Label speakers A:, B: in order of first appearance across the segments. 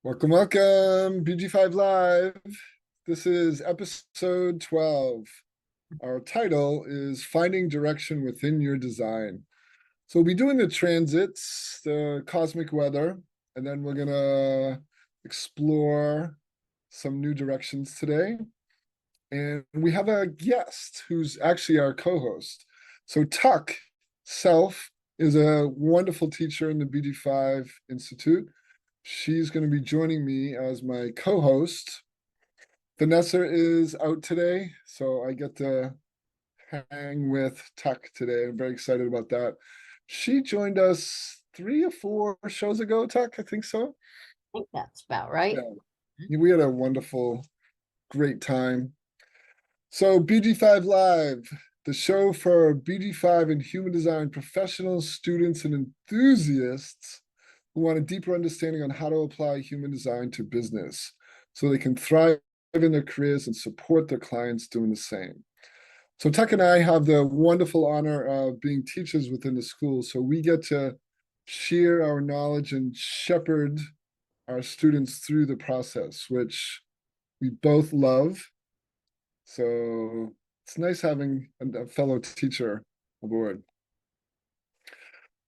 A: Welcome, welcome, BG5 Live. This is episode 12. Our title is Finding Direction Within Your Design. So we'll be doing the transits, the cosmic weather, and then we're gonna explore some new directions today. And we have a guest who's actually our co-host. So Tuck Self is a wonderful teacher in the BG5 Institute. She's going to be joining me as my co-host. Vanessa is out today, so I get to hang with Tuck today. I'm very excited about that. She joined us 3 or 4 shows ago, Tuck, I think so.
B: I think that's about right.
A: Yeah, we had a wonderful, great time. So BG5 Live, the show for BG5 and human design professionals, students, and enthusiasts who want a deeper understanding on how to apply human design to business so they can thrive in their careers and support their clients doing the same. So Tuck and I have the wonderful honor of being teachers within the school. So we get to share our knowledge and shepherd our students through the process, which we both love. So it's nice having a fellow teacher aboard.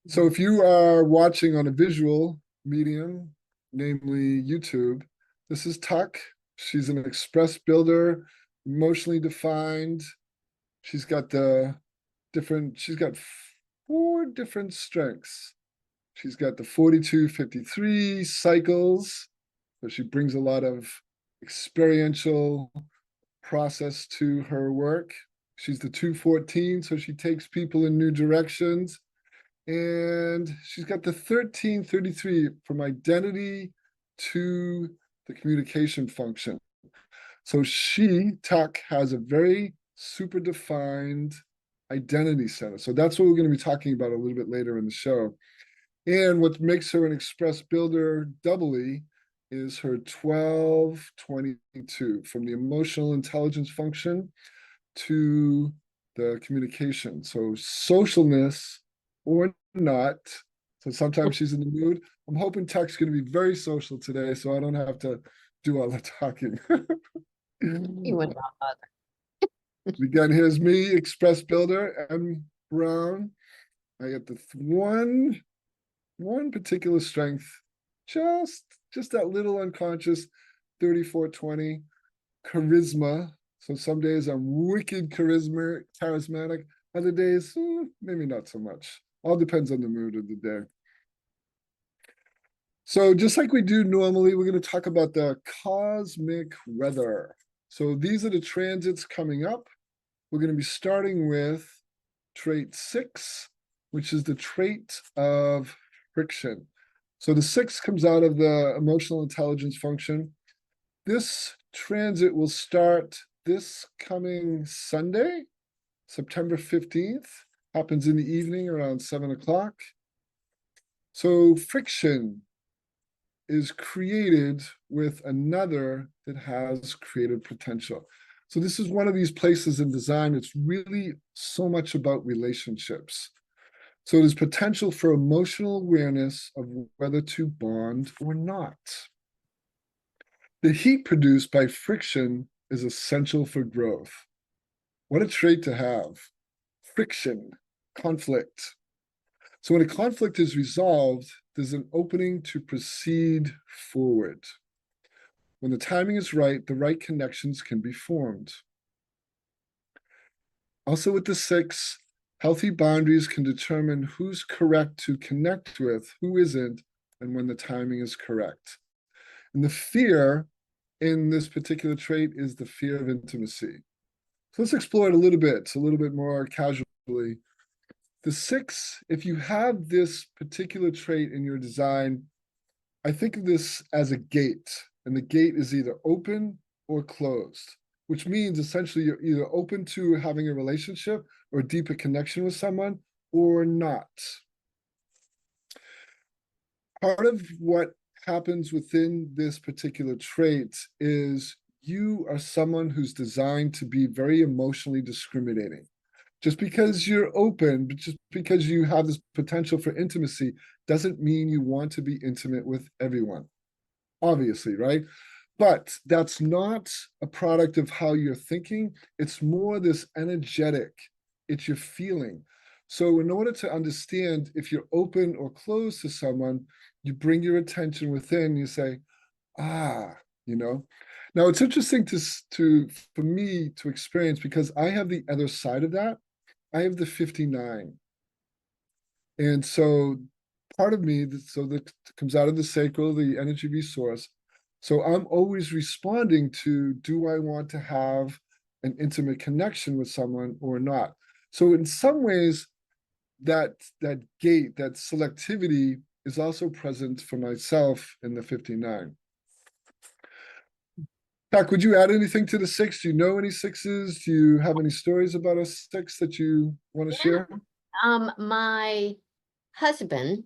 A: So if you are watching on a visual medium, namely YouTube, this is Tuck. She's an express builder, emotionally defined. She's got she's got 4 different strengths. She's got the 42-53 cycles, so she brings a lot of experiential process to her work. She's the 214, so she takes people in new directions. And she's got the 1333 from identity to the communication function. So Tuck, has a very super defined identity center. So that's what we're going to be talking about a little bit later in the show. And what makes her an express builder doubly is her 1222 from the emotional intelligence function to the communication. So socialness or not. So sometimes she's in the mood. I'm hoping Tuck's going to be very social today, so I don't have to do all the talking.
B: You would not bother.
A: Again, here's me, Express Builder, M. Brown. I got the one particular strength, just that little unconscious 3420 charisma. So some days I'm wicked charismatic. Other days, maybe not so much. All depends on the mood of the day. So just like we do normally, we're going to talk about the cosmic weather. So these are the transits coming up. We're going to be starting with trait 6, which is the trait of friction. So the 6 comes out of the emotional intelligence function. This transit will start this coming Sunday, September 15th. Happens in the evening around 7 o'clock. So friction is created with another that has creative potential. So this is one of these places in design. It's really so much about relationships. So there's potential for emotional awareness of whether to bond or not. The heat produced by friction is essential for growth. What a trait to have. Friction, conflict. So when a conflict is resolved, there's an opening to proceed forward. When the timing is right, the right connections can be formed. Also with the 6, healthy boundaries can determine who's correct to connect with, who isn't, and when the timing is correct. And the fear in this particular trait is the fear of intimacy. So let's explore it a little bit more casually. The 6, if you have this particular trait in your design, I think of this as a gate, and the gate is either open or closed, which means essentially you're either open to having a relationship or a deeper connection with someone or not. Part of what happens within this particular trait is you are someone who's designed to be very emotionally discriminating. Just because you're open, but just because you have this potential for intimacy, doesn't mean you want to be intimate with everyone. obviously, right? But that's not a product of how you're thinking. It's more this energetic, it's your feeling. So in order to understand if you're open or closed to someone, you bring your attention within, you say, ah, you know. Now it's interesting for me to experience, because I have the other side of that. I have the 59. And so part of me, so that comes out of the sacral, the energy resource. So I'm always responding to, do I want to have an intimate connection with someone or not? So in some ways, that gate, that selectivity is also present for myself in the 59. Doc, would you add anything to the 6? Do you know any 6s? Do you have any stories about a 6 that you want to share?
B: My husband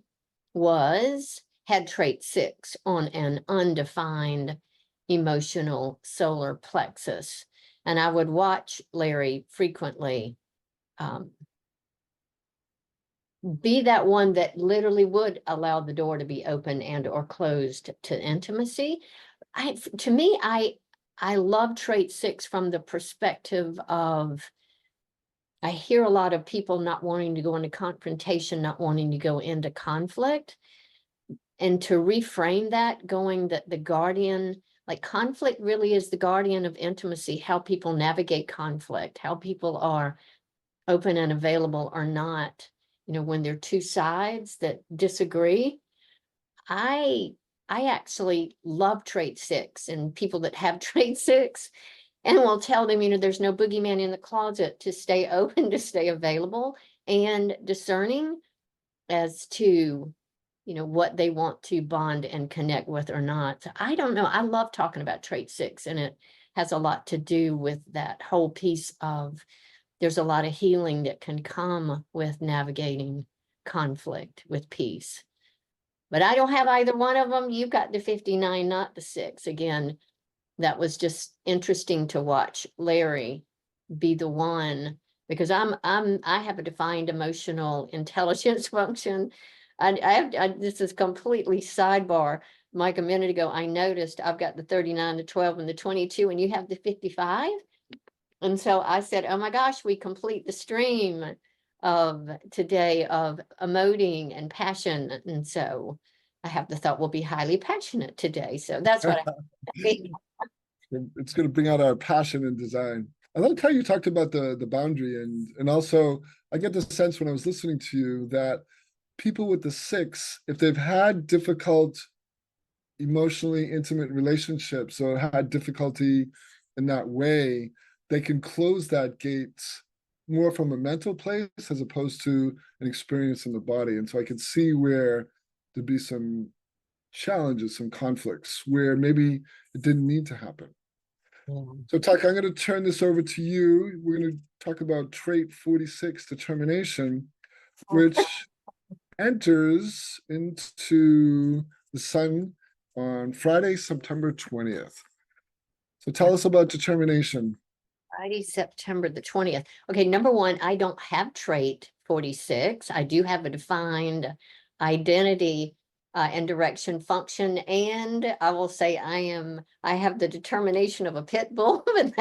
B: had trait 6 on an undefined emotional solar plexus. And I would watch Larry frequently be that one that literally would allow the door to be open and or closed to intimacy. To me, I love trait 6 from the perspective of, I hear a lot of people not wanting to go into confrontation, not wanting to go into conflict. And to reframe that, going that the guardian, like conflict really is the guardian of intimacy, how people navigate conflict, how people are open and available or not. You know, when there are two sides that disagree, I actually love trait 6 and people that have trait 6, and will tell them, you know, there's no boogeyman in the closet, to stay open, to stay available and discerning as to, you know, what they want to bond and connect with or not. So I don't know. I love talking about trait 6, and it has a lot to do with that whole piece of, there's a lot of healing that can come with navigating conflict with peace. But I don't have either one of them. You've got the 59, not the 6. Again, that was just interesting to watch Larry be the one, because I have a defined emotional intelligence function. This is completely sidebar. Mike, a minute ago, I noticed I've got the 39, the 12, and the 22, and you have the 55. And so I said, oh my gosh, we complete the stream of today of emoting and passion. And so I have the thought we'll be highly passionate today. So that's what I
A: It's going to bring out our passion in design. I like how you talked about the boundary, and also I get the sense when I was listening to you that people with the 6, if they've had difficult emotionally intimate relationships or had difficulty in that way, they can close that gate more from a mental place as opposed to an experience in the body. And so I could see where there'd be some challenges, some conflicts where maybe it didn't need to happen. So Tuck, I'm going to turn this over to you. We're going to talk about trait 46, determination, which enters into the sun on Friday, September 20th. So tell us about determination.
B: Friday, September the 20th. Okay, number one, I don't have trait 46. I do have a defined identity and direction function. And I will say I have the determination of a pit bull, and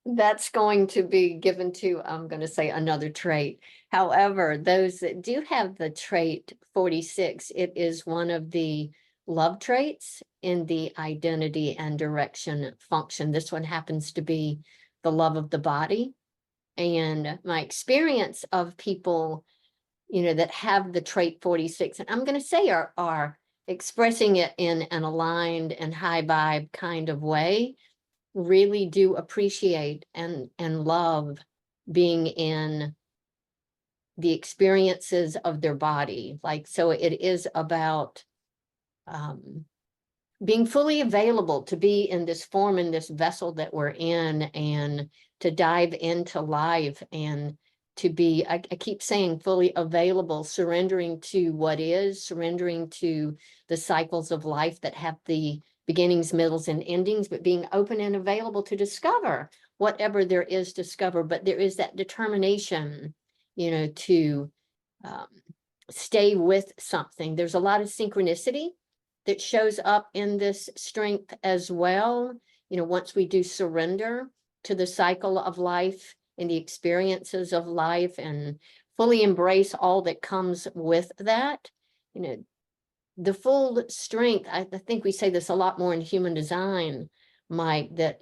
B: that's going to be given to, I'm going to say, another trait. However, those that do have the trait 46, it is one of the love traits in the identity and direction function. This one happens to be the love of the body. And my experience of people, you know, that have the trait 46, and I'm going to say are expressing it in an aligned and high vibe kind of way, really do appreciate and love being in the experiences of their body. Like, so it is about being fully available to be in this form, in this vessel that we're in, and to dive into life, and to be, I keep saying, fully available, surrendering to what is, surrendering to the cycles of life that have the beginnings, middles, and endings, but being open and available to discover whatever there is to discover. But there is that determination, you know, to stay with something. There's a lot of synchronicity that shows up in this strength as well. You know, once we do surrender to the cycle of life and the experiences of life and fully embrace all that comes with that, you know, the full strength, I think we say this a lot more in human design, Mike, that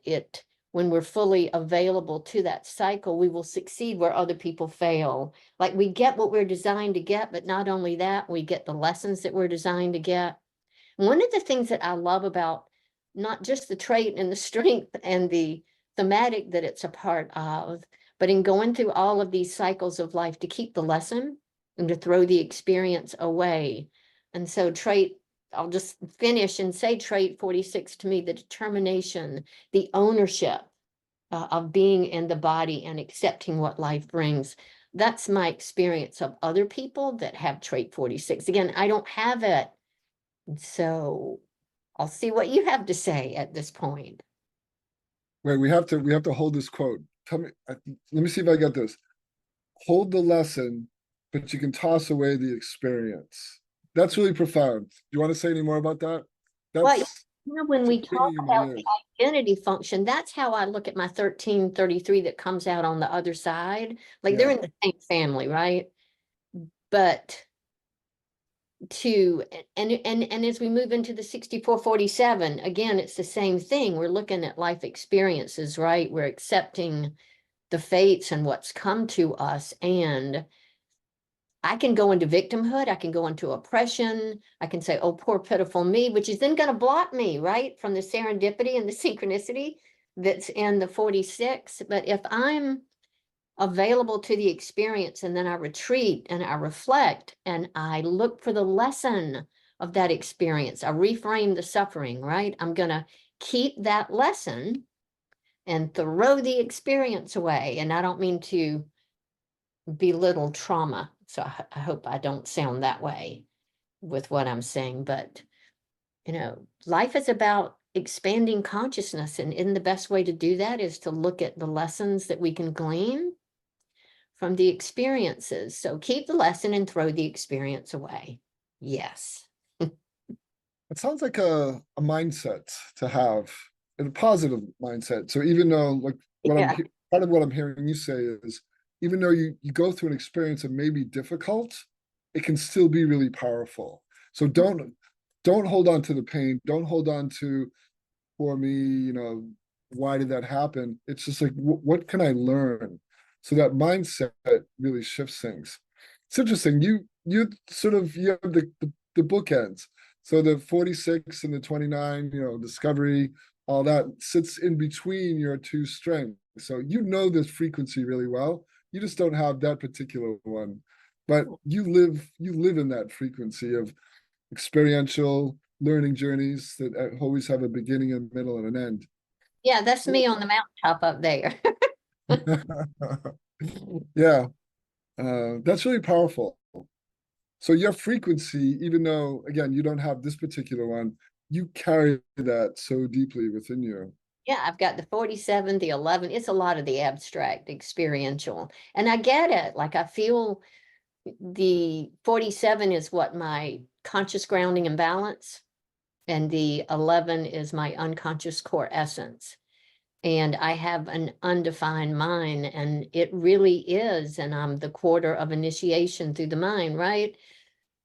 B: when we're fully available to that cycle, we will succeed where other people fail. Like we get what we're designed to get, but not only that, we get the lessons that we're designed to get. One of the things that I love about not just the trait and the strength and the thematic that it's a part of, but in going through all of these cycles of life to keep the lesson and to throw the experience away. And so trait, I'll just finish and say trait 46 to me, the determination, the ownership of being in the body and accepting what life brings. That's my experience of other people that have trait 46. Again, I don't have it. So I'll see what you have to say at this point.
A: Wait, we have to hold this quote. Tell me, let me see if I get this. Hold the lesson, but you can toss away the experience. That's really profound. Do you want to say any more about that?
B: Well,
A: That's
B: you know, when we
A: it's
B: talk
A: ringing in my
B: about
A: ears.
B: the identity function, that's how I look at my 1333 that comes out on the other side. Like they're
A: Yeah.
B: in the same family, right? But and as we move into the 6447, again, it's the same thing. We're looking at life experiences, right? We're accepting the fates and what's come to us. And I can go into victimhood, I can go into oppression, I can say, oh, poor pitiful me, which is then going to block me, right, from the serendipity and the synchronicity that's in the 46. But if I'm available to the experience and then I retreat and I reflect and I look for the lesson of that experience, I reframe the suffering, right? I'm going to keep that lesson and throw the experience away. And I don't mean to belittle trauma. So I hope I don't sound that way with what I'm saying, but you know, life is about expanding consciousness, and the best way to do that is to look at the lessons that we can glean from the experiences. So keep the lesson and throw the experience away. Yes.
A: It sounds like a mindset to have, and a positive mindset. So even though, like,
B: Yeah.
A: part of what I'm hearing you say is, even though you go through an experience that may be difficult, it can still be really powerful. So don't hold on to the pain. Don't hold on to, for me, why did that happen? It's just like, what can I learn? So that mindset really shifts things. It's interesting. You sort of you have the bookends. So the 46 and the 29, discovery, all that sits in between your two strengths. So you know this frequency really well. You just don't have that particular one. But you live in that frequency of experiential learning journeys that always have a beginning, a middle, and an end.
B: Yeah, that's me on the mountaintop up there.
A: Yeah, that's really powerful. So your frequency, even though again you don't have this particular one, you carry that so deeply within you.
B: Yeah, I've got the 47, the 11. It's a lot of the abstract experiential. And I get it. Like I feel the 47 is what my conscious grounding and balance, and the 11 is my unconscious core essence. And I have an undefined mind, and it really is. And I'm the quarter of initiation through the mind, right?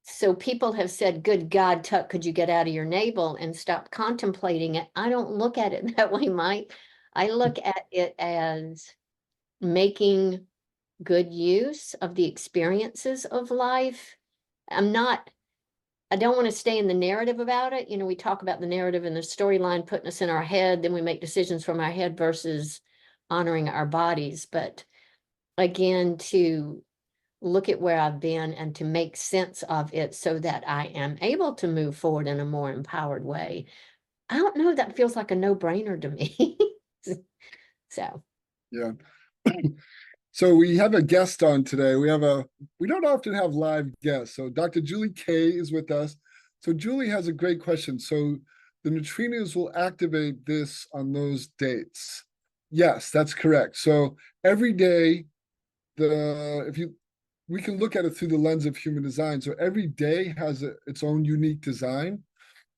B: So people have said, good God, Tuck, could you get out of your navel and stop contemplating it? I don't look at it that way, Mike. I look at it as making good use of the experiences of life. I don't want to stay in the narrative about it. You know, we talk about the narrative and the storyline putting us in our head, then we make decisions from our head versus honoring our bodies. But again, to look at where I've been and to make sense of it so that I am able to move forward in a more empowered way. I don't know, that feels like a no-brainer to me. So,
A: Yeah. So we have a guest on today. We don't often have live guests. So Dr. Julie Kay is with us. So Julie has a great question. So the neutrinos will activate this on those dates. Yes, that's correct. So every day, we can look at it through the lens of human design. So every day has its own unique design.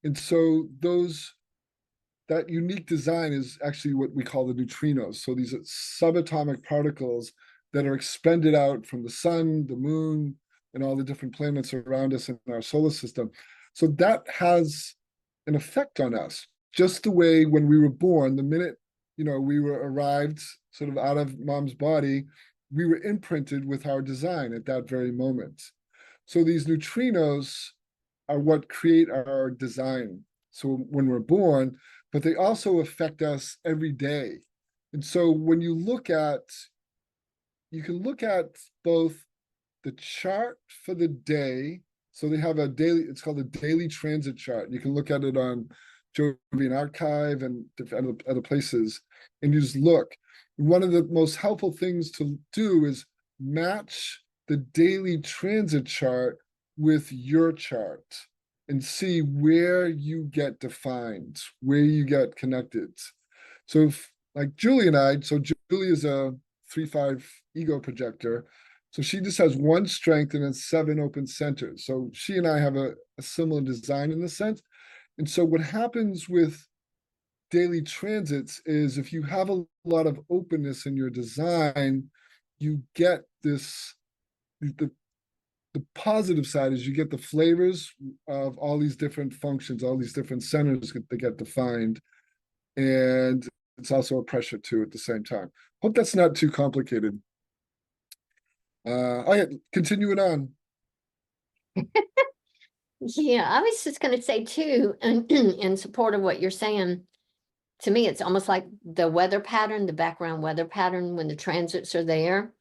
A: And so that unique design is actually what we call the neutrinos. So these are subatomic particles that are expended out from the sun, the moon, and all the different planets around us in our solar system. So that has an effect on us, just the way when we were born, the minute we were arrived sort of out of mom's body, we were imprinted with our design at that very moment. So these neutrinos are what create our design. So when we're born, but they also affect us every day. And so when you can look at both the chart for the day. So they have it's called a daily transit chart. You can look at it on Jovian Archive and other places, and you just look. One of the most helpful things to do is match the daily transit chart with your chart and see where you get defined, where you get connected. So if, like Julie and I, so Julie is a 3-5 ego projector. So she just has one strength and then 7 open centers. So she and I have a similar design in this sense. And so what happens with daily transits is if you have a lot of openness in your design, you get the positive side is you get the flavors of all these different functions, all these different centers that get defined. And it's also a pressure too at the same time. Hope that's not too complicated. Continuing on.
B: Yeah, I was just going to say too, in support of what you're saying, to me, it's almost like the weather pattern, the background weather pattern when the transits are there.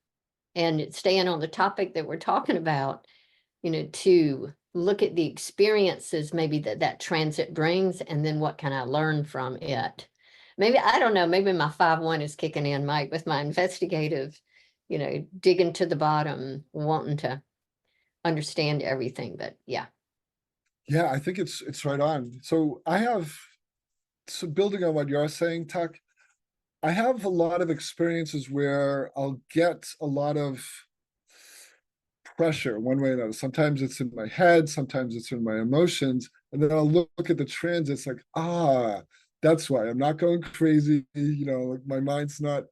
B: And staying on the topic that we're talking about, to look at the experiences maybe that transit brings, and then what can I learn from it? Maybe, I don't know, maybe my 5-1 is kicking in, Mike, with my investigative, digging to the bottom, wanting to understand everything, but yeah.
A: Yeah, I think it's right on. So building on what you're saying, Tuck, I have a lot of experiences where I'll get a lot of pressure one way or another. Sometimes it's in my head, sometimes it's in my emotions, and then I'll look at the transits like, that's why I'm not going crazy. Like my mind's not,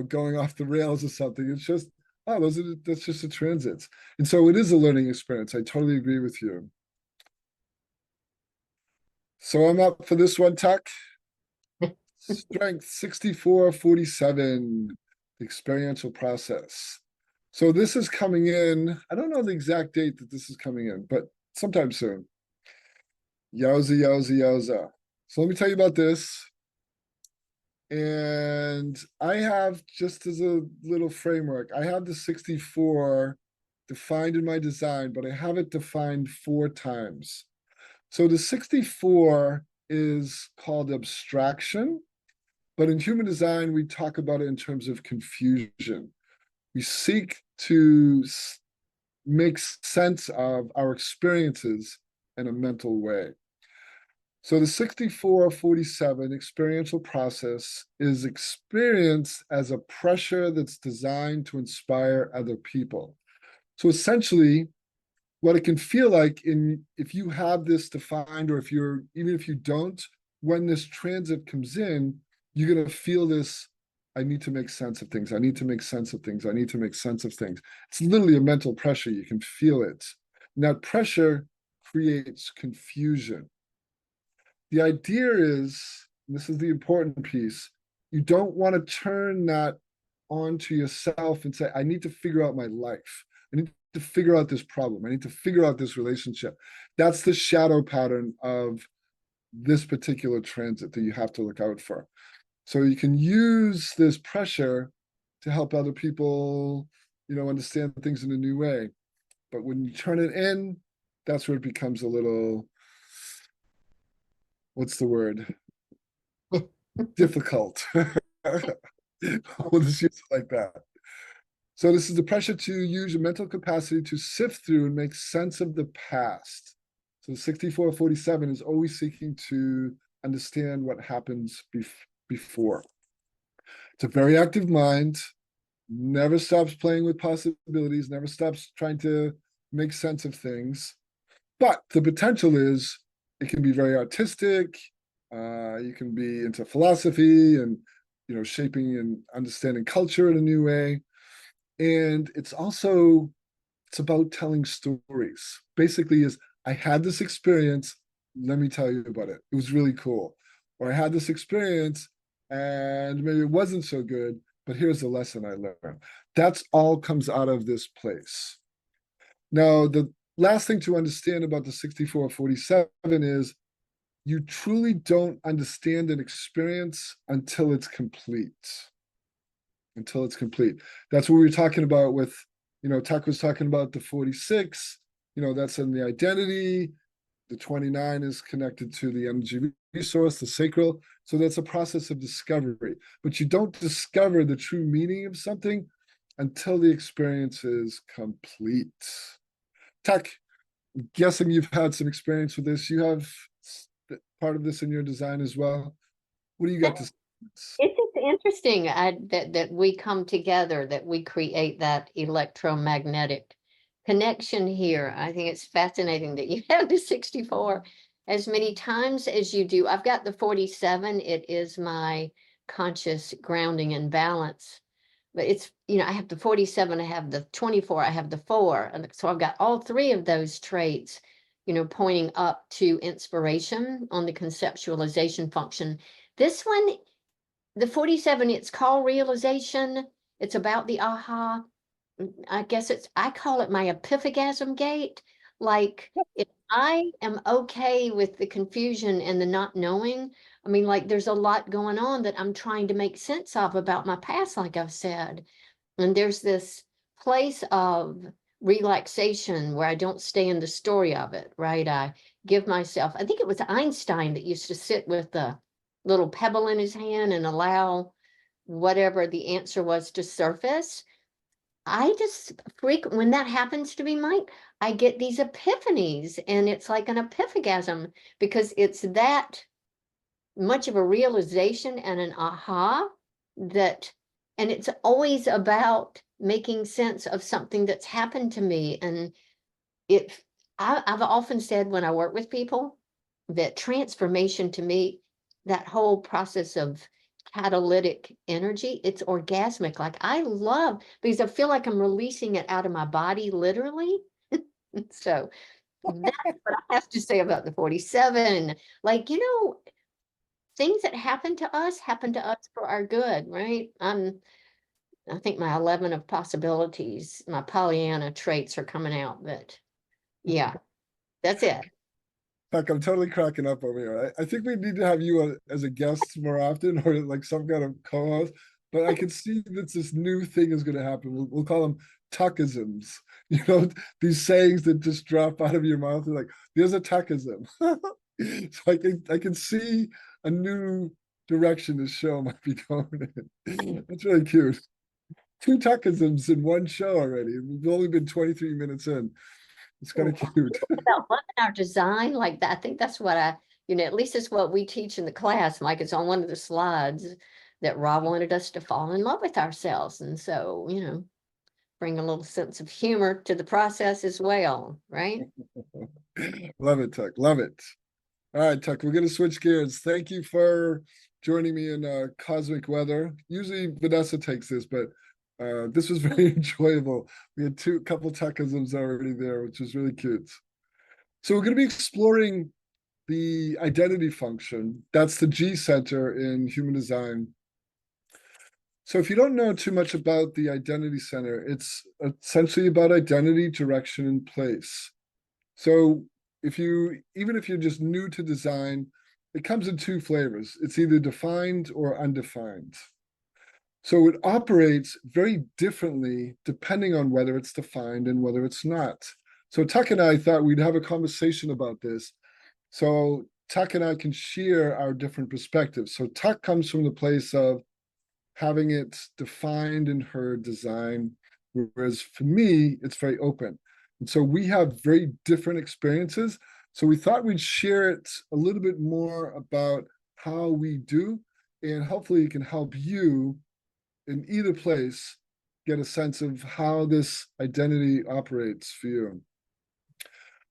A: going off the rails or something. It's just, that's just the transits. And so it is a learning experience. I totally agree with you. So I'm up for this one, Tuck. Strength 6447, the experiential process. So this is coming in. I don't know the exact date that this is coming in, but sometime soon. Yowza, yowza, yowza. So let me tell you about this. And I have, just as a little framework, I have the 64 defined in my design, but I have it defined 4 times. So the 64 is called abstraction, but in human design, we talk about it in terms of confusion. We seek to make sense of our experiences in a mental way. So the 6447 experiential process is experienced as a pressure that's designed to inspire other people. So essentially, what it can feel like if you have this defined, or even if you don't, when this transit comes in, you're going to feel this, I need to make sense of things. I need to make sense of things. I need to make sense of things. It's literally a mental pressure. You can feel it. And that pressure creates confusion. The idea is, and this is the important piece, you don't want to turn that onto yourself and say, I need to figure out my life. I need to figure out this problem. I need to figure out this relationship. That's the shadow pattern of this particular transit that you have to look out for. So you can use this pressure to help other people, understand things in a new way. But when you turn it in, that's where it becomes a little, what's the word? Difficult. We'll just use it like that. So this is the pressure to use your mental capacity to sift through and make sense of the past. So 6447 is always seeking to understand what happens before. It's a very active mind, never stops playing with possibilities, never stops trying to make sense of things. But the potential is it can be very artistic. You can be into philosophy and, shaping and understanding culture in a new way. And it's about telling stories. Basically, is I had this experience. Let me tell you about it. It was really cool. Or I had this experience and maybe it wasn't so good, but here's the lesson I learned. That's all comes out of this place. Now, the last thing to understand about the 6447 is you truly don't understand an experience until it's complete. Until it's complete. That's what we were talking about with, Tuck was talking about the 46, that's in the identity. The 29 is connected to the energy resource, the sacral. So that's a process of discovery. But you don't discover the true meaning of something until the experience is complete. Tuck, I'm guessing you've had some experience with this. You have part of this in your design as well. What do you got to say?
B: It's just interesting that we come together, that we create that electromagnetic connection here. I think it's fascinating that you have the 64 as many times as you do. I've got the 47. It is my conscious grounding and balance. But it's, I have the 47, I have the 24, I have the 4. And so I've got all 3 of those traits, pointing up to inspiration on the conceptualization function. This one, the 47, it's called realization. It's about the aha. I guess I call it my epiphagasm gate. Like, if I am okay with the confusion and the not knowing, I mean, like, there's a lot going on that I'm trying to make sense of about my past, like I've said. And there's this place of relaxation where I don't stay in the story of it, right? I give myself, I think it was Einstein that used to sit with the little pebble in his hand and allow whatever the answer was to surface. I just when that happens to me, Mike, I get these epiphanies, and it's like an epiphagasm because it's that much of a realization and an aha that, and it's always about making sense of something that's happened to me. And I've often said when I work with people that transformation to me, that whole process of catalytic energy, it's orgasmic. Like, I love, because I feel like I'm releasing it out of my body, literally. So that's what I have to say about the 47. Like, things that happen to us for our good, right? I think my 11 of possibilities, my Pollyanna traits are coming out, but yeah, that's it.
A: Fuck, I'm totally cracking up over here. I think we need to have you as a guest more often, or like some kind of co-host. But I can see that this new thing is going to happen. We'll call them tuckisms. These sayings that just drop out of your mouth. They're like, there's a tuckism. So I can see a new direction this show might be going in. That's really cute. 2 tuckisms in one show already. We've only been 23 minutes in. It's kind of cute.
B: About loving our design like that. I think that's what at least it's what we teach in the class. Like, it's on one of the slides that Rob wanted us to fall in love with ourselves. And so, bring a little sense of humor to the process as well, right?
A: Love it, Tuck. Love it. All right, Tuck, we're going to switch gears. Thank you for joining me in Cosmic Weather. Usually Vanessa takes this, but this was very enjoyable. We had couple Tuckisms already there, which was really cute. So we're going to be exploring the identity function. That's the G center in human design. So if you don't know too much about the identity center, it's essentially about identity, direction, and place. So even if you're just new to design, it comes in 2 flavors. It's either defined or undefined. So it operates very differently depending on whether it's defined and whether it's not. So Tuck and I thought we'd have a conversation about this. So Tuck and I can share our different perspectives. So Tuck comes from the place of having it defined in her design, whereas for me, it's very open. And so we have very different experiences. So we thought we'd share it a little bit more about how we do, and hopefully it can help you in either place get a sense of how this identity operates for you.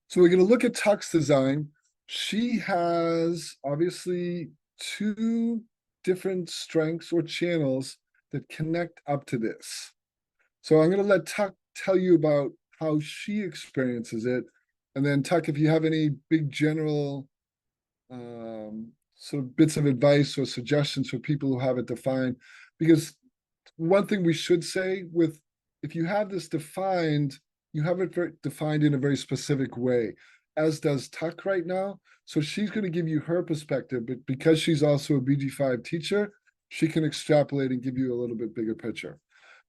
A: So we're going to look at Tuck's design. She has obviously two different strengths or channels that connect up to this. So I'm going to let Tuck tell you about how she experiences it. And then Tuck, if you have any big general sort of bits of advice or suggestions for people who have it defined, because one thing we should say with, if you have this defined, you have it defined in a very specific way, as does Tuck right now. So she's going to give you her perspective, but because she's also a BG5 teacher, she can extrapolate and give you a little bit bigger picture.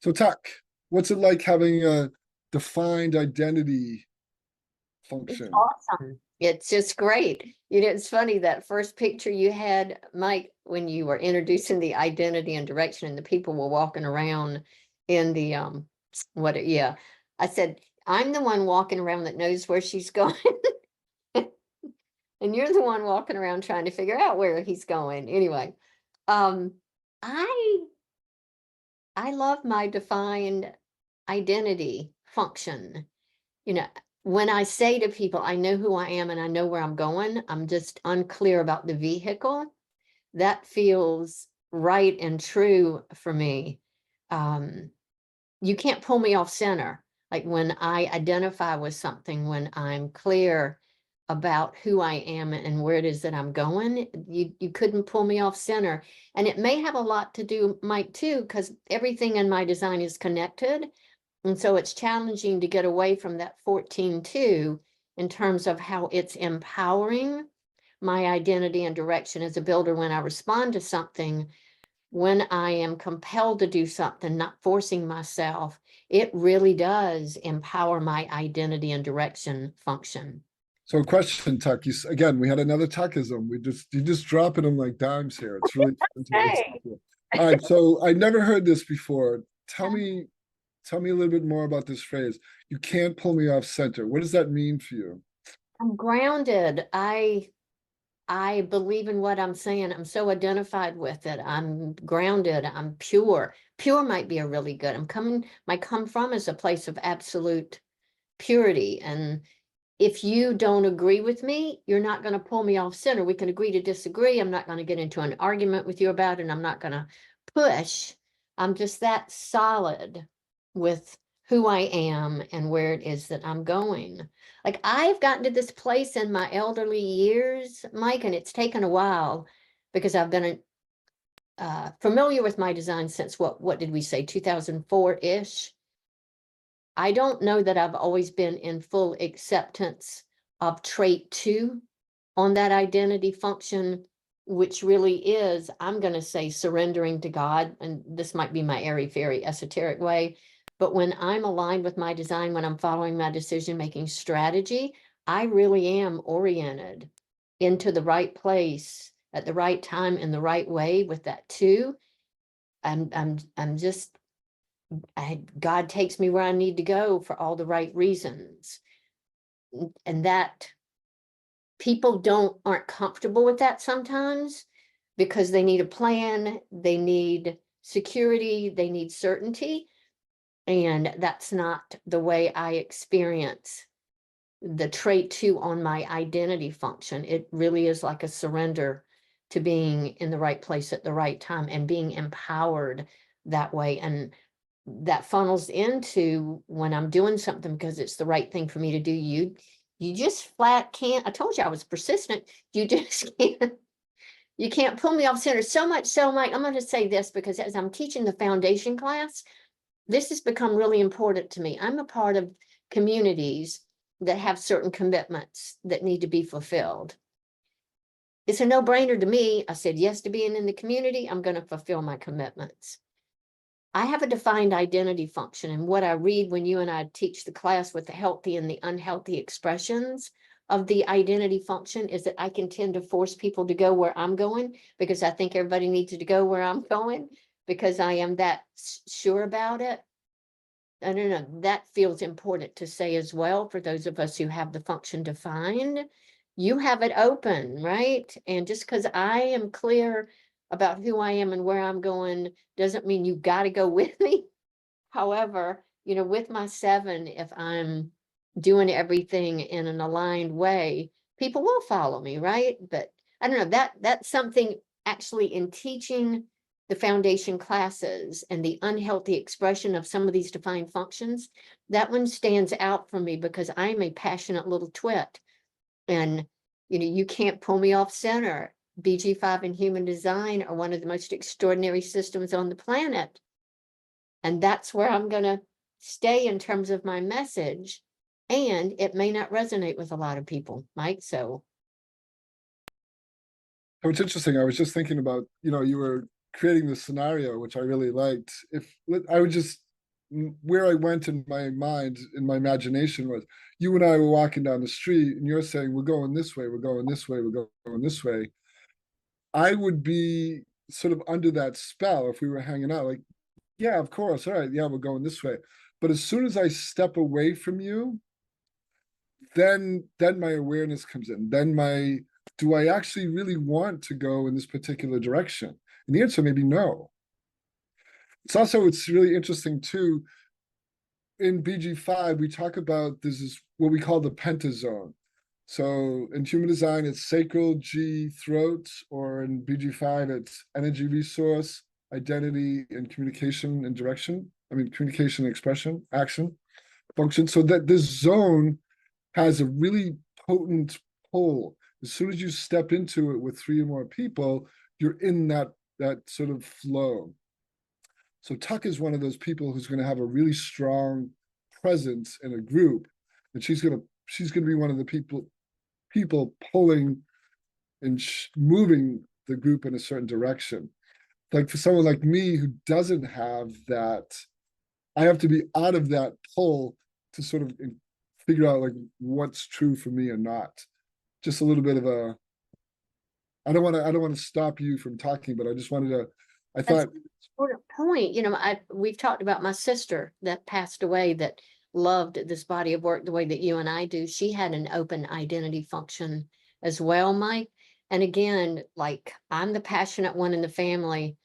A: So Tuck, what's it like having a defined identity
B: It's
A: function?
B: awesome. It's just great. You know, it's funny that first picture you had, Mike, when you were introducing the identity and direction and the people were walking around in the yeah. I said, I'm the one walking around that knows where she's going. And you're the one walking around trying to figure out where he's going. Anyway, um, I I love my defined identity function. You know, when I say to people, I know who I am and I know where I'm going, I'm just unclear about the vehicle. That feels right and true for me. Um, you can't pull me off center. Like when I identify with something, when I'm clear about who I am and where it is that I'm going, you couldn't pull me off center. And it may have a lot to do, Mike, too, because everything in my design is connected. And so it's challenging to get away from that 14-2 in terms of how it's empowering my identity and direction as a builder when I respond to something, when I am compelled to do something, not forcing myself. It really does empower my identity and direction function.
A: So question, Tuck, again, we had another Tuckism. You just dropping them like dimes here. It's really fun to listen
B: Hey,
A: to. All right, so I never heard this before. Tell me a little bit more about this phrase. You can't pull me off center. What does that mean for you?
B: I'm grounded. I believe in what I'm saying. I'm so identified with it. I'm grounded. I'm pure. Pure might be a really good. My come from is a place of absolute purity. And if you don't agree with me, you're not going to pull me off center. We can agree to disagree. I'm not going to get into an argument with you about it. And I'm not going to push. I'm just that solid with who I am and where it is that I'm going. Like I've gotten to this place in my elderly years, Mike, and it's taken a while because I've been familiar with my design since what did we say, 2004-ish. I don't know that I've always been in full acceptance of trait 2 on that identity function, which really is, I'm going to say, surrendering to God. And this might be my airy-fairy esoteric way, but when I'm aligned with my design, when I'm following my decision-making strategy, I really am oriented into the right place at the right time in the right way with that 2. I'm just God takes me where I need to go for all the right reasons. And that people aren't comfortable with that sometimes because they need a plan, they need security, they need certainty. And that's not the way I experience the trait 2 on my identity function. It really is like a surrender to being in the right place at the right time and being empowered that way. And that funnels into when I'm doing something because it's the right thing for me to do. You just flat can't. I told you I was persistent. You just can't. You can't pull me off center so much so, Mike. I'm going to say this because as I'm teaching the foundation class, this has become really important to me. I'm a part of communities that have certain commitments that need to be fulfilled. It's a no-brainer to me. I said yes to being in the community. I'm going to fulfill my commitments. I have a defined identity function, and what I read when you and I teach the class with the healthy and the unhealthy expressions of the identity function is that I can tend to force people to go where I'm going because I think everybody needs to go where I'm going because I am that sure about it. I don't know, that feels important to say as well for those of us who have the function defined. You have it open, right? And just because I am clear about who I am and where I'm going doesn't mean you got to go with me. However, with my 7, if I'm doing everything in an aligned way, people will follow me, right? But I don't know, that's something actually in teaching the foundation classes and the unhealthy expression of some of these defined functions, that one stands out for me because I'm a passionate little twit. And, you can't pull me off center. BG5 and human design are one of the most extraordinary systems on the planet. And that's where I'm going to stay in terms of my message. And it may not resonate with a lot of people, Mike. So,
A: Oh, it's interesting. I was just thinking about, you were creating this scenario, which I really liked. If I would just, where I went in my mind, in my imagination was you and I were walking down the street and you're saying, we're going this way, we're going this way, we're going this way. I would be sort of under that spell if we were hanging out, like, yeah, of course. All right. Yeah, we're going this way. But as soon as I step away from you, then my awareness comes in. Then do I actually really want to go in this particular direction? And the answer may be no. It's really interesting too. In BG5, we talk about this is what we call the pentazone. So in human design, it's sacral, G, throat, or in BG5, it's energy, resource, identity, and communication and direction. I mean, communication, expression, action, function. So that this zone has a really potent pull. As soon as you step into it with three or more people, you're in that sort of flow. So Tuck is one of those people who's going to have a really strong presence in a group, and she's going to be one of the people pulling and moving the group in a certain direction. Like for someone like me who doesn't have that, I have to be out of that pull to sort of figure out like what's true for me or not. Just a little bit of a, I don't want to stop you from talking, but I just wanted to, I
B: that's
A: thought,
B: an important point. We've talked about my sister that passed away that loved this body of work the way that you and I do. She had an open identity function as well, Mike. And again, like I'm the passionate one in the family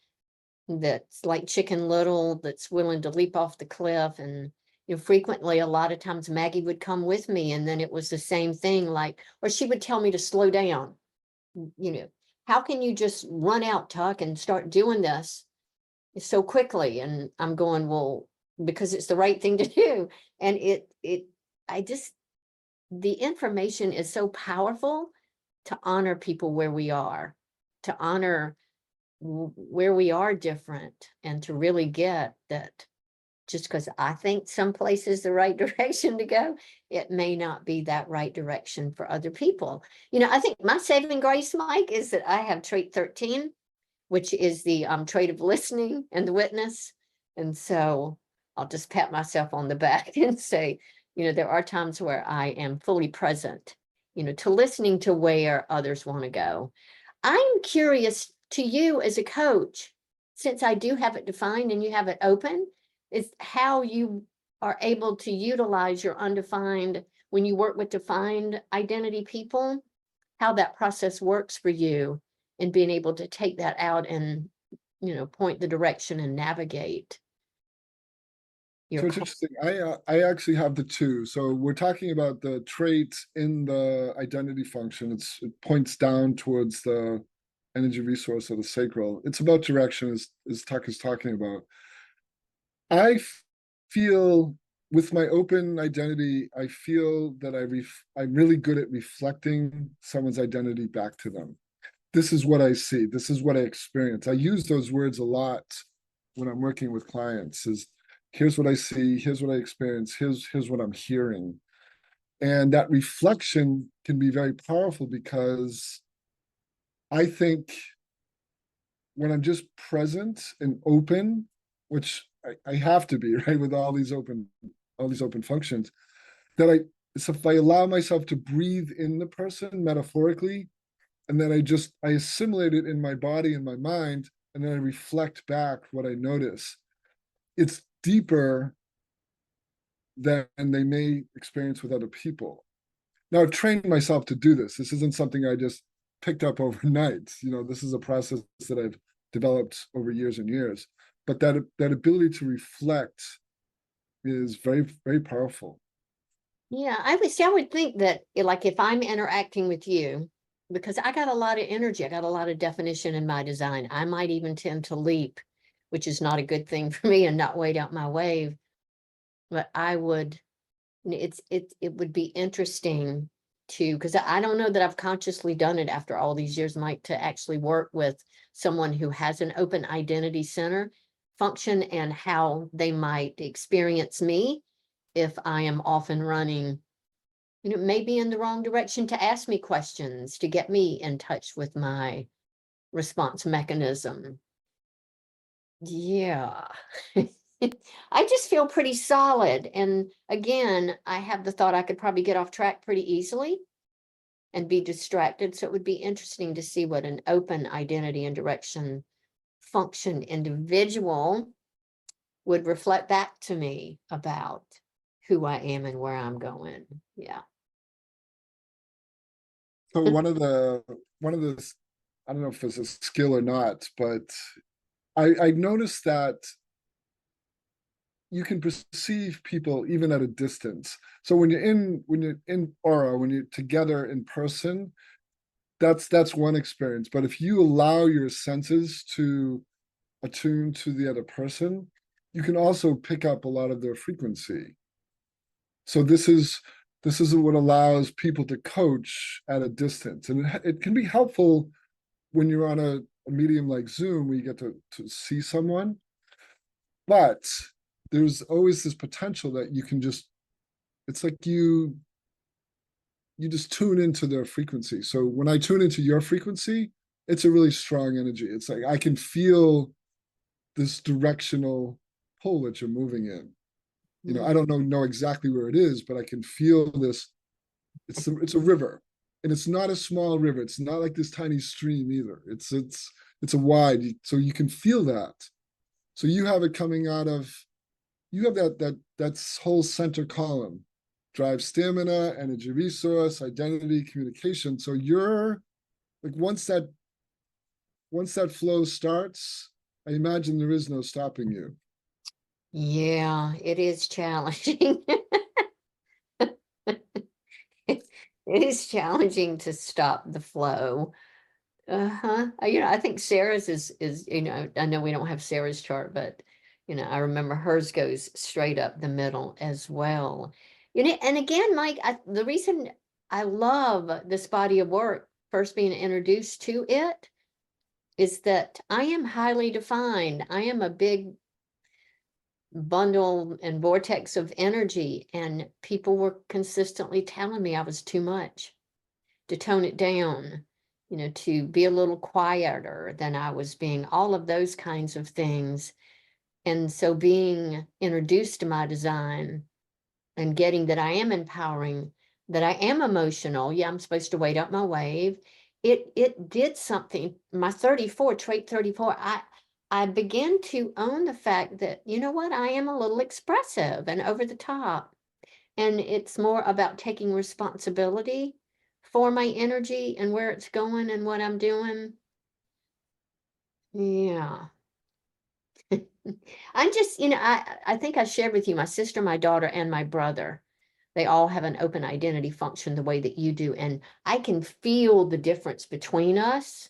B: that's like Chicken Little, that's willing to leap off the cliff. And frequently, a lot of times Maggie would come with me, and then it was the same thing, like, or she would tell me to slow down. You know, how can you just run out, Tuck, and start doing this so quickly? And I'm going, well, because it's the right thing to do. And I just, the information is so powerful to honor people where we are, to honor where we are different, and to really get that just because I think some place is the right direction to go, it may not be that right direction for other people. I think my saving grace, Mike, is that I have trait 13, which is the trait of listening and the witness. And so I'll just pat myself on the back and say, there are times where I am fully present, to listening to where others want to go. I'm curious to you as a coach, since I do have it defined and you have it open, is how you are able to utilize your undefined when you work with defined identity people, how that process works for you and being able to take that out and, point the direction and navigate your
A: so it's interesting. I actually have the two. So we're talking about the trait in the identity function. It points down towards the energy resource of the sacral. It's about direction, as Tuck is talking about. I feel with my open identity, I feel that I'm really good at reflecting someone's identity back to them. This is what I see. This is what I experience. I use those words a lot when I'm working with clients is here's what I see, here's what I experience, here's what I'm hearing. And that reflection can be very powerful because I think when I'm just present and open, which I have to be, right, with all these open functions, that so if I allow myself to breathe in the person metaphorically, and then I assimilate it in my body and my mind, and then I reflect back what I notice. It's deeper than they may experience with other people. Now I've trained myself to do this. This isn't something I just picked up overnight. This is a process that I've developed over years and years. But that ability to reflect is very, very powerful.
B: Yeah, I would think that like if I'm interacting with you, because I got a lot of energy, I got a lot of definition in my design. I might even tend to leap, which is not a good thing for me and not wait out my wave. But I would, it would be interesting to, because I don't know that I've consciously done it after all these years, Mike, to actually work with someone who has an open identity center function and how they might experience me if I am often running, maybe in the wrong direction, to ask me questions, to get me in touch with my response mechanism. Yeah. I just feel pretty solid. And again, I have the thought I could probably get off track pretty easily and be distracted. So it would be interesting to see what an open identity and direction function individual would reflect back to me about who I am and where I'm going. Yeah.
A: So one of the, I don't know if it's a skill or not, but I noticed that you can perceive people even at a distance. So when you're in aura, when you're together in person, that's one experience. But if you allow your senses to attune to the other person, you can also pick up a lot of their frequency. So this is what allows people to coach at a distance, and it can be helpful when you're on a medium like Zoom, where you get to see someone. But there's always this potential that you can just, it's like you just tune into their frequency. So when I tune into your frequency, it's a really strong energy. It's like I can feel this directional pull that you're moving in. I don't know exactly where it is, but I can feel this. It's a river, and it's not a small river. It's not like this tiny stream either. It's a wide, so you can feel that. So you have it coming out of, you have that whole center column, drive, stamina, energy, resource, identity, communication. So you're like, once that flow starts, I imagine there is no stopping you.
B: Yeah, it is challenging. It is challenging to stop the flow. Uh-huh. I think Sarah's is, I know we don't have Sarah's chart, but I remember hers goes straight up the middle as well. And again, Mike, the reason I love this body of work, first being introduced to it, is that I am highly defined. I am a big bundle and vortex of energy, and people were consistently telling me I was too much, to tone it down, to be a little quieter than I was being, all of those kinds of things. And so being introduced to my design and getting that I am empowering, that I am emotional. Yeah, I'm supposed to wait up my wave. It did something. My 34, trait 34, I began to own the fact that, you know what, I am a little expressive and over the top. And it's more about taking responsibility for my energy and where it's going and what I'm doing. Yeah. I'm just, I think I shared with you, my sister, my daughter, and my brother. They all have an open identity function the way that you do. And I can feel the difference between us.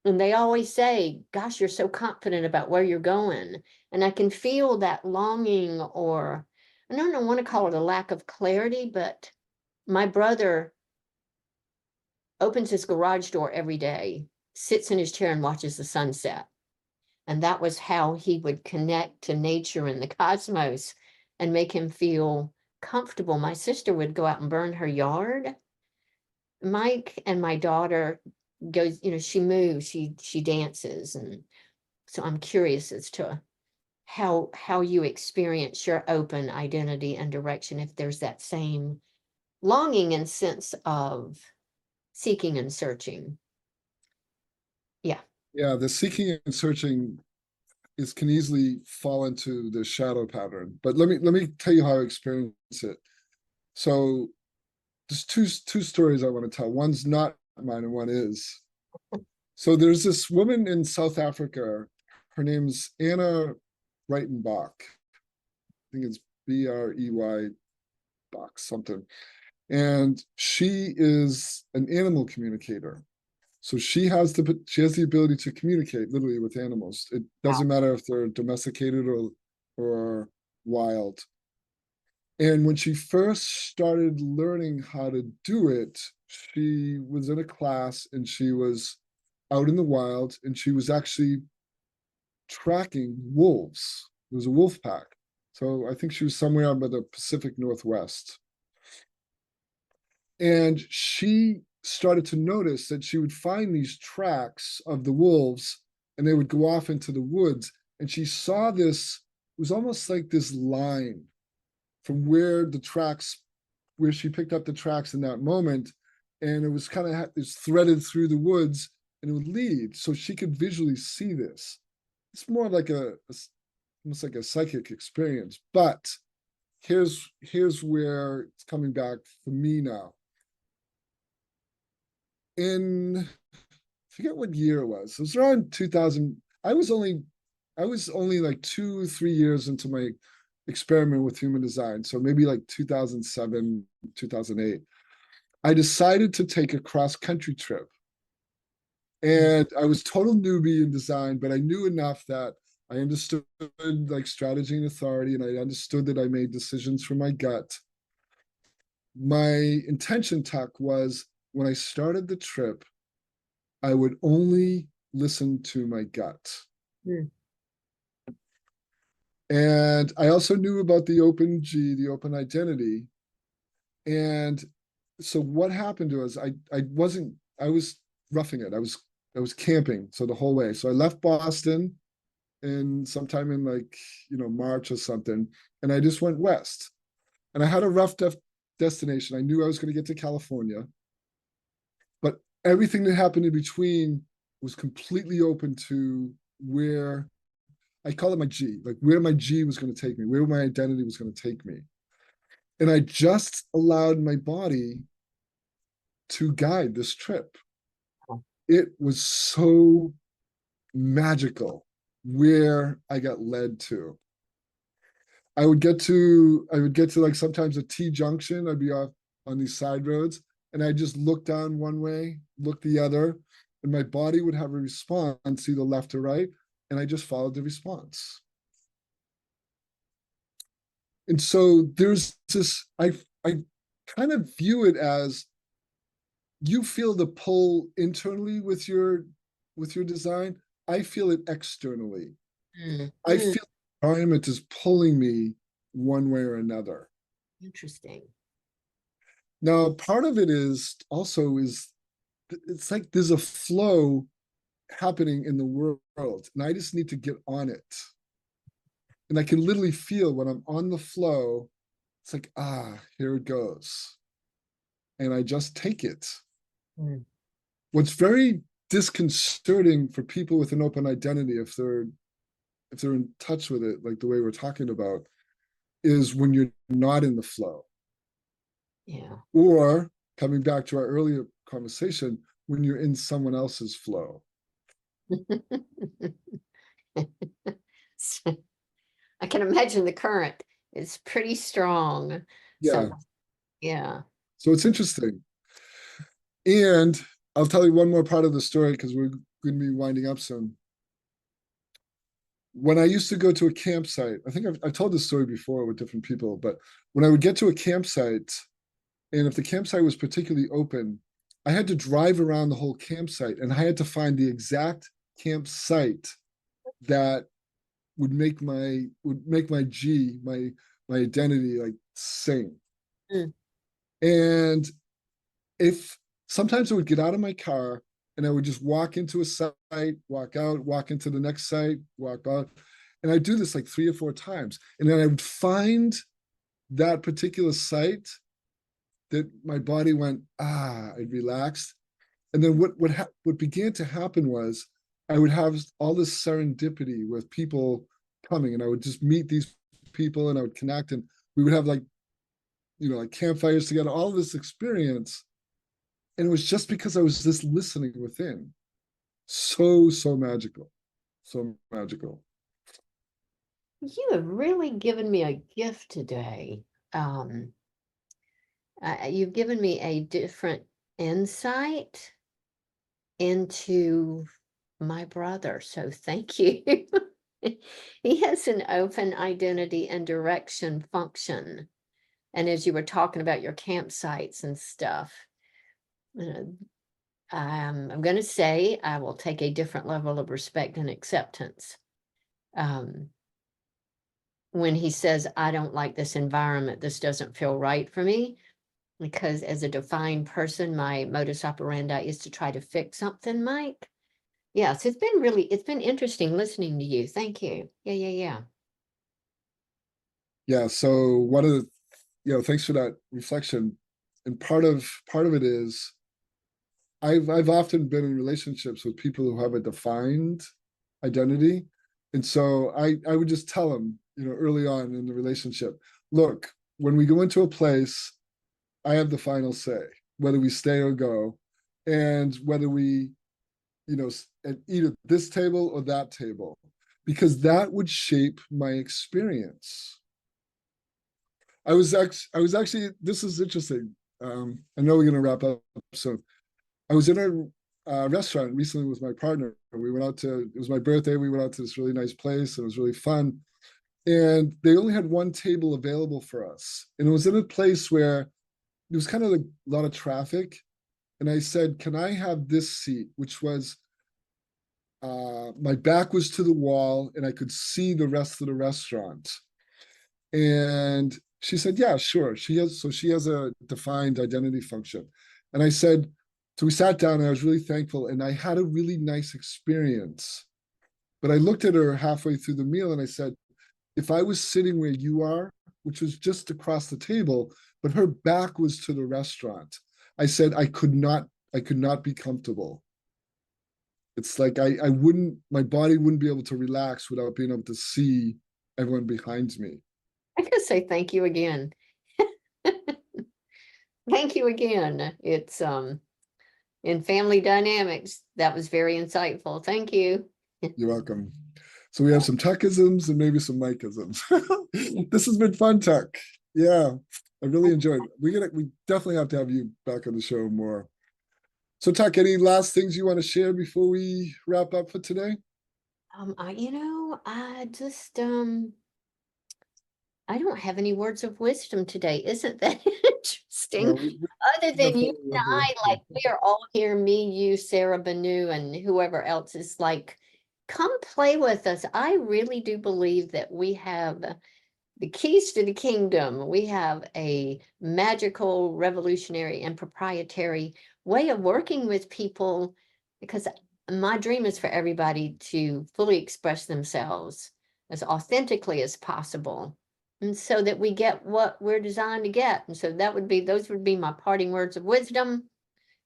B: And they always say, gosh, you're so confident about where you're going. And I can feel that longing, or I don't want to call it a lack of clarity, but my brother opens his garage door every day, sits in his chair and watches the sunset. And that was how he would connect to nature and the cosmos and make him feel comfortable. My sister would go out and burn her yard. Mike and my daughter goes, she moves, she dances. And so I'm curious as to how you experience your open identity and direction, if there's that same longing and sense of seeking and searching. Yeah.
A: Yeah, the seeking and searching can easily fall into the shadow pattern. But let me tell you how I experience it. So there's two stories I want to tell. One's not mine and one is. So there's this woman in South Africa. Her name's Anna Reitenbach. I think it's Brey. box, something. And she is an animal communicator. So she has the ability to communicate literally with animals. It
B: Wow.
A: doesn't matter if they're domesticated or wild. And when she first started learning how to do it, she was in a class and she was out in the wild and she was actually tracking wolves. It was a wolf pack. So I think she was somewhere out by the Pacific Northwest. And she started to notice that she would find these tracks of the wolves and they would go off into the woods. And she saw this, it was almost like this line from where the tracks, where she picked up the tracks in that moment. And it was kind of it's threaded through the woods and it would lead. So she could visually see this. It's more like almost like a psychic experience. But here's where it's coming back for me now. In I forget what year it was. It was around 2000. I was only like 2-3 years into my experiment with human design. So maybe like 2007, 2008. I decided to take a cross-country trip. And I was total newbie in design, but I knew enough that I understood like strategy and authority, and I understood that I made decisions from my gut. My intention, Tuck, was when I started the trip, I would only listen to my gut.
B: Mm.
A: And I also knew about the open G, the open identity. And so what happened was I was roughing it. I was camping so the whole way. So I left Boston in sometime in like, March or something, and I just went west. And I had a rough destination. I knew I was going to get to California, but everything that happened in between was completely open to where I call it my G, like where my G was going to take me, where my identity was going to take me. And I just allowed my body to guide this trip. It was so magical where I got led to. I would get to like sometimes a T junction. I'd be off on these side roads and I just look down one way, look the other, and my body would have a response either left or right. And I just followed the response. And so there's this, I kind of view it as you feel the pull internally with your design. I feel it externally.
B: Mm.
A: I
B: Mm.
A: feel the environment is pulling me one way or another.
B: Interesting.
A: Now, part of it is also is it's like there's a flow happening in the world, and I just need to get on it. And I can literally feel when I'm on the flow, it's like, here it goes. And I just take it.
B: Mm.
A: What's very disconcerting for people with an open identity, if they're in touch with it, like the way we're talking about, is when you're not in the flow.
B: Yeah.
A: Or coming back to our earlier conversation, when you're in someone else's flow.
B: I can imagine the current is pretty strong. So,
A: Yeah.
B: yeah.
A: So it's interesting. And I'll tell you one more part of the story because we're going to be winding up soon. When I used to go to a campsite, I think I've told this story before with different people, but when I would get to a campsite, and if the campsite was particularly open, I had to drive around the whole campsite and I had to find the exact campsite that would make my G, my identity like sing.
B: Mm.
A: And if sometimes I would get out of my car and I would just walk into a site, walk out, walk into the next site, walk out. And I do this like 3 or 4 times. And then I would find that particular site that my body went, it relaxed. And then what began to happen was I would have all this serendipity with people coming, and I would just meet these people, and I would connect, and we would have like campfires together, all this experience, and it was just because I was just listening within. So magical, so magical.
B: You have really given me a gift today. Um, You've given me a different insight into my brother, so thank you. He has an open identity and direction function. And as you were talking about your campsites and stuff, uh, I'm going to say I will take a different level of respect and acceptance. When he says, I don't like this environment, this doesn't feel right for me, because as a defined person, my modus operandi is to try to fix something, Mike. Yes, it's been interesting listening to you. Thank you. Yeah.
A: Yeah, so one of the, thanks for that reflection. And part of it is I've often been in relationships with people who have a defined identity. And so I would just tell them, early on in the relationship, look, when we go into a place, I have the final say, whether we stay or go, and whether we, eat at this table or that table, because that would shape my experience. I was actually, this is interesting. I know we're going to wrap up soon. I was in a restaurant recently with my partner. We went out to, it was my birthday. We went out to this really nice place. It was really fun. And they only had one table available for us. And it was in a place where there was kind of a lot of traffic. And I said, can I have this seat, which was, my back was to the wall and I could see the rest of the restaurant. And she said, yeah, sure. She has a defined identity function. And I said, so we sat down and I was really thankful and I had a really nice experience. But I looked at her halfway through the meal and I said, if I was sitting where you are, which was just across the table, but her back was to the restaurant, I said, I could not be comfortable. It's like I wouldn't, my body wouldn't be able to relax without being able to see everyone behind me.
B: I could say thank you again. Thank you again. It's in family dynamics. That was very insightful. Thank you.
A: You're welcome. So we have some Tuckisms and maybe some Mikeisms. This has been fun, Tuck. Yeah, I really enjoyed it. We definitely have to have you back on the show more. So Tuck, any last things you want to share before we wrap up for today?
B: I just I don't have any words of wisdom today. Isn't that interesting? Other than you and I, like we are all here, me, you, Sarah Banu, and whoever else is like, come play with us. I really do believe that we have the keys to the kingdom. We have a magical, revolutionary, and proprietary way of working with people, because my dream is for everybody to fully express themselves as authentically as possible. And so that we get what we're designed to get. And so those would be my parting words of wisdom.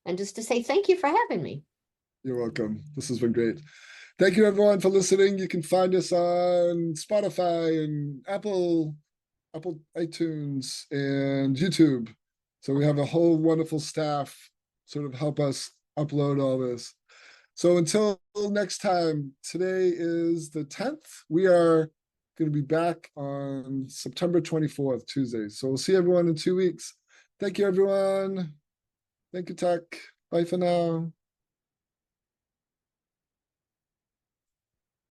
B: And just to say thank you for having me.
A: You're welcome. This has been great. Thank you everyone for listening. You can find us on Spotify and Apple iTunes and YouTube. So we have a whole wonderful staff sort of help us upload all this. So until next time, today is the 10th. We are going to be back on September 24th, Tuesday. So we'll see everyone in 2 weeks. Thank you, everyone. Thank you, Tuck. Bye for now.